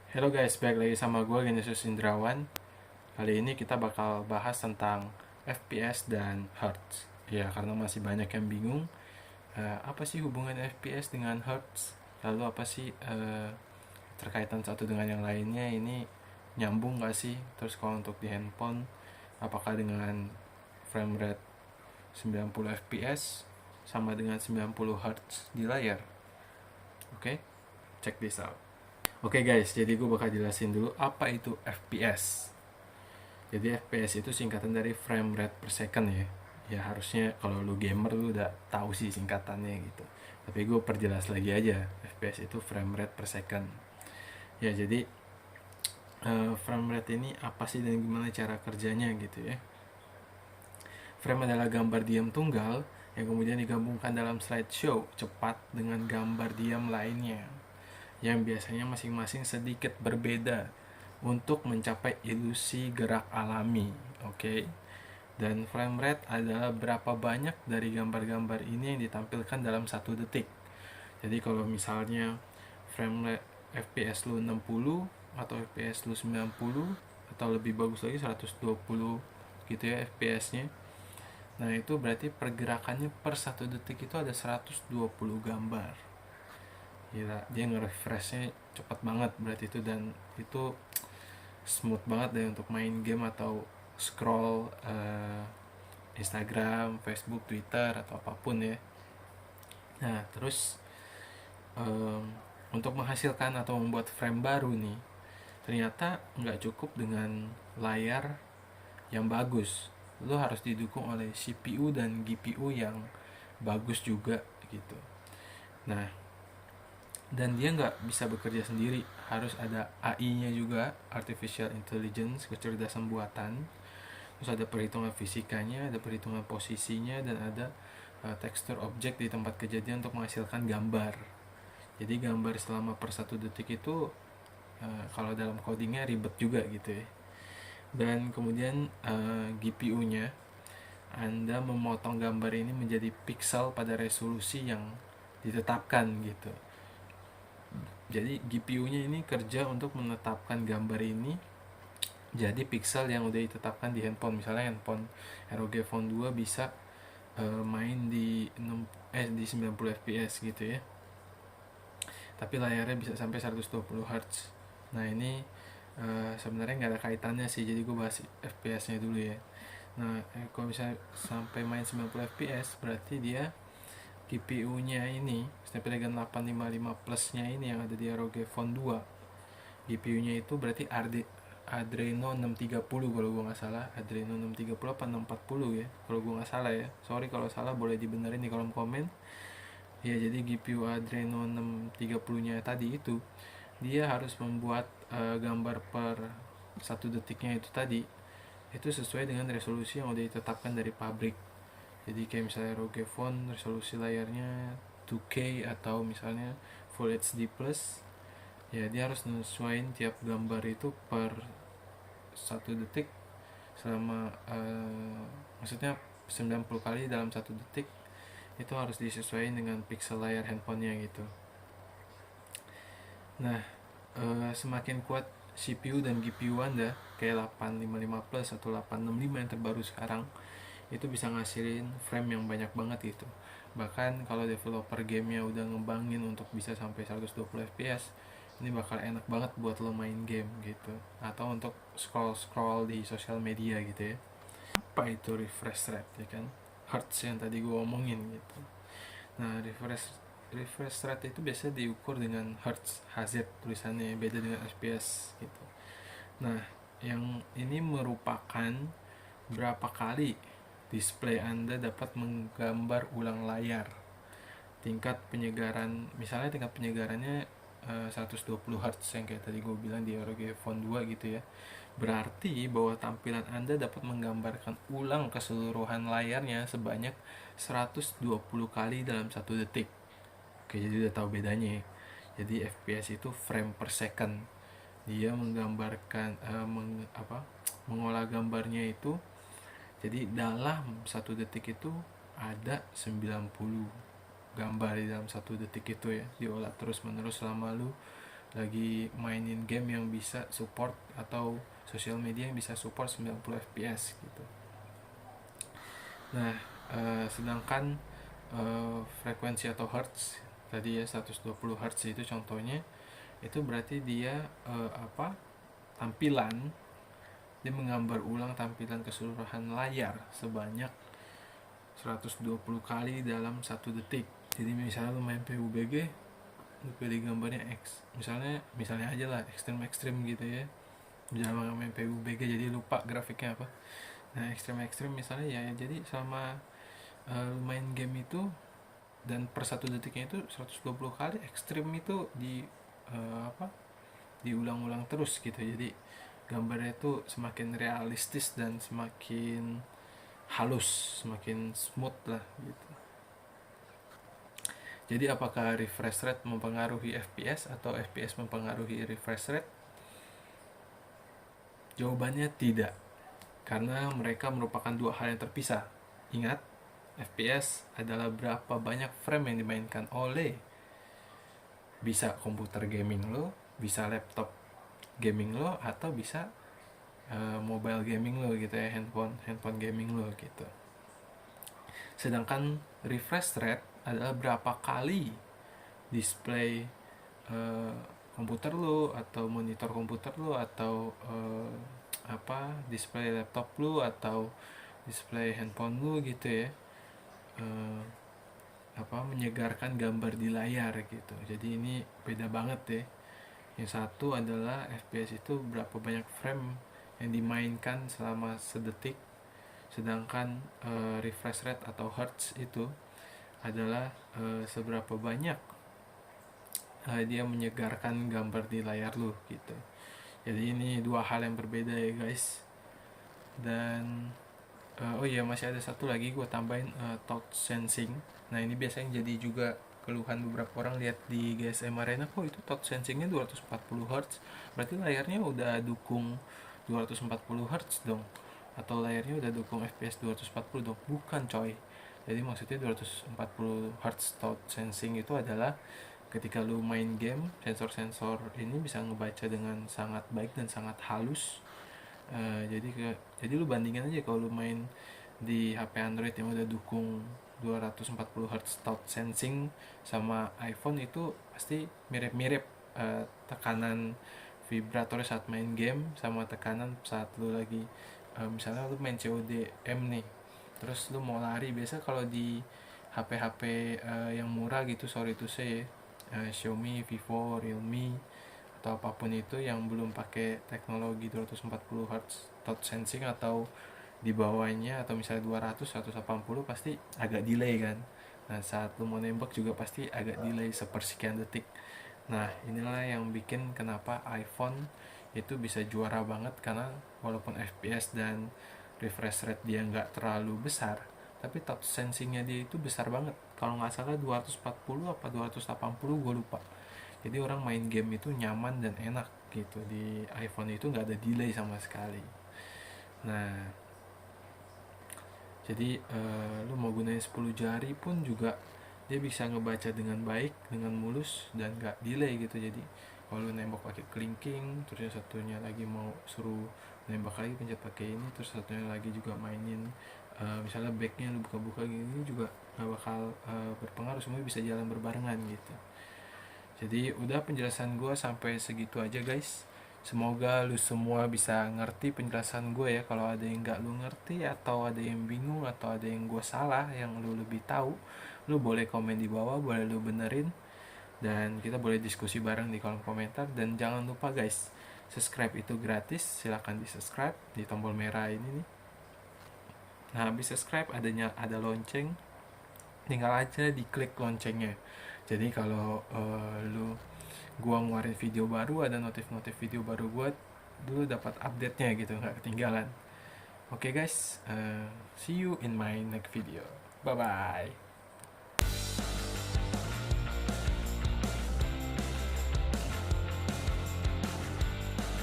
Halo guys, balik lagi sama gue Genesis Indrawan. Kali ini kita bakal bahas tentang FPS dan Hertz. Ya, karena masih banyak yang bingung, apa sih hubungan FPS dengan Hertz? Lalu apa sih terkaitan satu dengan yang lainnya? Ini nyambung gak sih? Terus kalau untuk di handphone, apakah dengan frame rate 90 FPS sama dengan 90 Hz di layar? Oke, check this out. Oke guys, jadi gue bakal jelasin dulu apa itu FPS. Jadi FPS itu singkatan dari frame rate per second ya. Ya harusnya kalau lu gamer lu udah tahu sih singkatannya gitu. Tapi gue perjelas lagi aja. FPS itu frame rate per second. Ya jadi frame rate ini apa sih dan gimana cara kerjanya gitu ya. Frame adalah gambar diam tunggal yang kemudian digabungkan dalam slideshow cepat dengan gambar diam lainnya yang biasanya masing-masing sedikit berbeda untuk mencapai ilusi gerak alami. Oke. Dan frame rate adalah berapa banyak dari gambar-gambar ini yang ditampilkan dalam 1 detik. Jadi kalau misalnya frame rate FPS lu 60 atau FPS lu 90 atau lebih bagus lagi 120 gitu ya FPS-nya. Nah, itu berarti pergerakannya per 1 detik itu ada 120 gambar. Gila, dia nge-refreshnya cepat banget berarti itu, dan itu smooth banget deh untuk main game atau scroll Instagram, Facebook, Twitter atau apapun ya. Nah, terus um, untuk menghasilkan atau membuat frame baru nih, ternyata nggak cukup dengan layar yang bagus. Lo harus didukung oleh CPU dan GPU yang bagus juga gitu. Nah, dan dia nggak bisa bekerja sendiri, harus ada AI-nya juga, artificial intelligence, kecerdasan buatan. Terus ada perhitungan fisikanya, ada perhitungan posisinya, dan ada tekstur objek di tempat kejadian untuk menghasilkan gambar. Jadi gambar selama per 1 detik itu kalau dalam codingnya ribet juga gitu ya. Dan kemudian GPU-nya, Anda memotong gambar ini menjadi pixel pada resolusi yang ditetapkan gitu. Jadi GPU-nya ini kerja untuk menetapkan gambar ini jadi pixel yang udah ditetapkan di handphone. Misalnya handphone ROG Phone 2 bisa main di 90 fps gitu ya, tapi layarnya bisa sampai 120 Hz. Nah ini sebenarnya nggak ada kaitannya sih, jadi gue bahas fps nya dulu ya. Nah kalau misalnya sampai main 90 fps berarti dia GPU nya ini Snapdragon 855 plus nya ini yang ada di ROG Phone 2, GPU nya itu berarti Adreno 630 kalau gue nggak salah. Adreno 630 apa 640 ya kalau gue nggak salah ya. Sorry kalau salah, boleh dibenerin di kolom komen ya. Jadi GPU Adreno 630 nya tadi itu dia harus membuat gambar per 1 detiknya itu tadi itu sesuai dengan resolusi yang udah ditetapkan dari pabrik. Jadi kayak misalnya ROG Phone resolusi layarnya 2K atau misalnya Full HD plus, ya dia harus menyesuaikan tiap gambar itu per 1 detik selama maksudnya 90 kali dalam 1 detik itu harus disesuaikan dengan pixel layar handphonenya gitu. Nah, semakin kuat CPU dan GPU Anda kayak 855 plus atau 865 yang terbaru sekarang, itu bisa ngasilin frame yang banyak banget gitu. Bahkan kalau developer gamenya udah ngebangin untuk bisa sampai 120 fps, ini bakal enak banget buat lo main game gitu, atau untuk scroll di sosial media gitu ya. Apa itu refresh rate ya kan, hertz yang tadi gue omongin gitu. Nah, refresh rate itu biasanya diukur dengan hertz, Hz tulisannya, beda dengan fps gitu. Nah, yang ini merupakan berapa kali display Anda dapat menggambar ulang layar. Tingkat penyegaran, misalnya tingkat penyegarannya 120 Hz yang kayak tadi gue bilang di ROG Phone 2 gitu ya. Berarti bahwa tampilan Anda dapat menggambarkan ulang keseluruhan layarnya sebanyak 120 kali dalam 1 detik. Oke, jadi udah tahu bedanya ya. Jadi FPS itu frame per second. Dia menggambarkan mengolah gambarnya itu, jadi dalam 1 detik itu ada 90 gambar di dalam 1 detik itu ya, diolah terus menerus selama lu lagi mainin game yang bisa support atau sosial media yang bisa support 90 fps gitu. Nah, sedangkan frekuensi atau hertz tadi ya 120 hertz itu contohnya, itu berarti dia tampilan, dia menggambar ulang tampilan keseluruhan layar sebanyak 120 kali dalam 1 detik. Jadi misalnya lu main PUBG, lu pilih gambarnya X, misalnya aja lah ekstrim gitu ya, jangan main PUBG jadi lupa grafiknya apa. Nah ekstrim misalnya ya, jadi sama main game itu dan per 1 detiknya itu 120 kali ekstrim itu diulang-ulang terus gitu. Jadi gambarnya itu semakin realistis dan semakin halus, semakin smooth lah gitu. Jadi apakah refresh rate mempengaruhi FPS atau FPS mempengaruhi refresh rate? Jawabannya tidak, karena mereka merupakan dua hal yang terpisah. Ingat, FPS adalah berapa banyak frame yang dimainkan oleh bisa komputer gaming lo, bisa laptop gaming lo, atau bisa mobile gaming lo gitu ya, handphone gaming lo gitu. Sedangkan refresh rate adalah berapa kali display komputer lo atau monitor komputer lo atau display laptop lo atau display handphone lo gitu ya, menyegarkan gambar di layar gitu. Jadi ini beda banget ya. Yang satu adalah FPS itu berapa banyak frame yang dimainkan selama sedetik, sedangkan refresh rate atau hertz itu adalah seberapa banyak dia menyegarkan gambar di layar lu gitu. Jadi ini dua hal yang berbeda ya guys. Dan oh iya, masih ada satu lagi gue tambahin, touch sensing. Nah ini biasanya jadi juga keluhan beberapa orang lihat di GSM Arena, kok itu touch sensingnya 240 Hz, berarti layarnya udah dukung 240 Hz dong, atau layarnya udah dukung FPS 240 dong. Bukan coy, jadi maksudnya 240 Hz touch sensing itu adalah ketika lu main game, sensor-sensor ini bisa ngebaca dengan sangat baik dan sangat halus. Jadi lu bandingin aja kalau lu main di HP Android yang udah dukung 240 Hz touch sensing sama iPhone, itu pasti mirip-mirip tekanan vibrator saat main game sama tekanan saat lu lagi misalnya lu main COD M nih, terus lu mau lari. Biasa kalau di HP-HP yang murah gitu, sorry to say, Xiaomi, Vivo, Realme atau apapun itu yang belum pakai teknologi 240 Hz touch sensing atau di bawahnya, atau misalnya 200 180, pasti agak delay kan. Nah saat lu mau nembak juga pasti agak delay sepersekian detik. Nah inilah yang bikin kenapa iPhone itu bisa juara banget, karena walaupun FPS dan refresh rate dia nggak terlalu besar, tapi touch sensingnya dia itu besar banget. Kalau nggak salah 240 apa 280 gue lupa. Jadi orang main game itu nyaman dan enak gitu. Di iPhone itu nggak ada delay sama sekali. Nah jadi lu mau gunain 10 jari pun juga dia bisa ngebaca dengan baik, dengan mulus dan gak delay gitu. Jadi kalau lu nembak pakai clinking, terus yang satunya lagi mau suruh nembak lagi pencet pakai ini, terus satunya lagi juga mainin misalnya backnya lu buka-buka gini, juga gak bakal berpengaruh, semuanya bisa jalan berbarengan gitu. Jadi udah penjelasan gue sampai segitu aja guys. Semoga lu semua bisa ngerti penjelasan gue ya. Kalau ada yang gak lu ngerti, atau ada yang bingung, atau ada yang gue salah, yang lu lebih tahu, lu boleh komen di bawah, boleh lu benerin, dan kita boleh diskusi bareng di kolom komentar. Dan jangan lupa guys, subscribe itu gratis, silahkan di subscribe di tombol merah ini nih. Nah habis subscribe ada lonceng, tinggal aja diklik loncengnya. Jadi kalau gua ngeluarin video baru, ada notif video baru gua, dulu dapat update-nya gitu, nggak ketinggalan. Oke guys, see you in my next video. Bye bye.